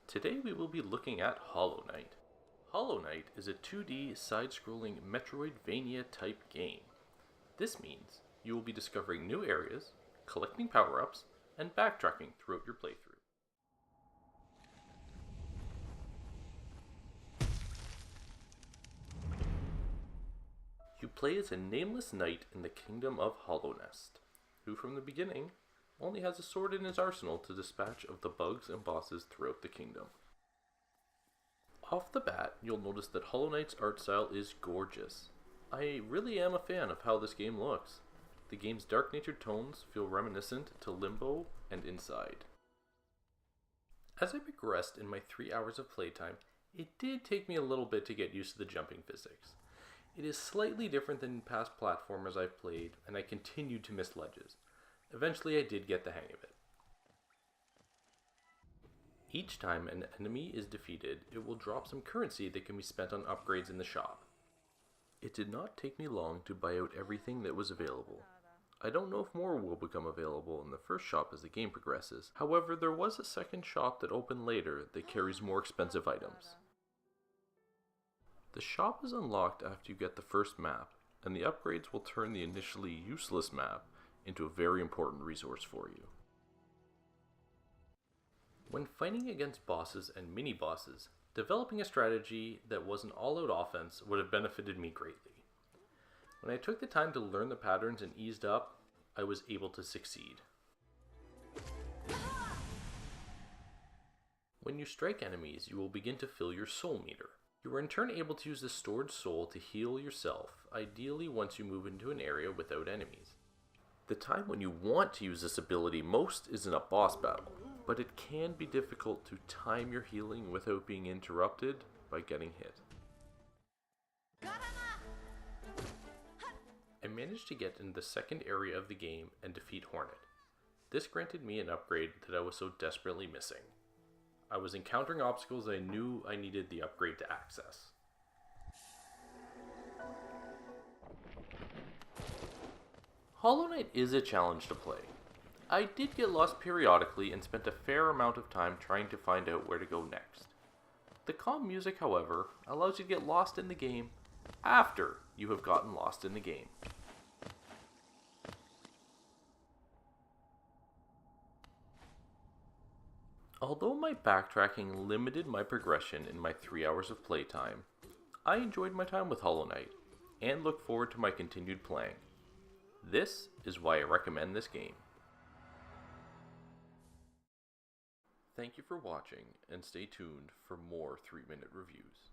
Today we will be looking at Hollow Knight. Hollow Knight is a 2D side-scrolling Metroidvania type game. This means you will be discovering new areas, collecting power-ups, and backtracking throughout your playthrough. You play as a nameless knight in the kingdom of Hollownest, who from the beginning only has a sword in his arsenal to dispatch of the bugs and bosses throughout the kingdom. Off the bat, you'll notice that Hollow Knight's art style is gorgeous. I really am a fan of how this game looks. The game's dark-natured tones feel reminiscent to Limbo and Inside. As I progressed in my 3 hours of playtime, it did take me a little bit to get used to the jumping physics. It is slightly different than past platformers I've played, and I continued to miss ledges. Eventually I did get the hang of it. Each time an enemy is defeated, it will drop some currency that can be spent on upgrades in the shop. It did not take me long to buy out everything that was available. I don't know if more will become available in the first shop as the game progresses. However, there was a second shop that opened later that carries more expensive items. The shop is unlocked after you get the first map, and the upgrades will turn the initially useless map into a very important resource for you. When fighting against bosses and mini-bosses, developing a strategy that was an all-out offense would have benefited me greatly. When I took the time to learn the patterns and eased up, I was able to succeed. When you strike enemies, you will begin to fill your soul meter. You are in turn able to use the stored soul to heal yourself, ideally once you move into an area without enemies. The time when you want to use this ability most is in a boss battle, but it can be difficult to time your healing without being interrupted by getting hit. I managed to get into the second area of the game and defeat Hornet. This granted me an upgrade that I was so desperately missing. I was encountering obstacles I knew I needed the upgrade to access. Hollow Knight is a challenge to play. I did get lost periodically and spent a fair amount of time trying to find out where to go next. The calm music, however, allows you to get lost in the game after you have gotten lost in the game. Although my backtracking limited my progression in my 3 hours of playtime, I enjoyed my time with Hollow Knight and look forward to my continued playing. This is why I recommend this game. Thank you for watching, and stay tuned for more 3-minute reviews.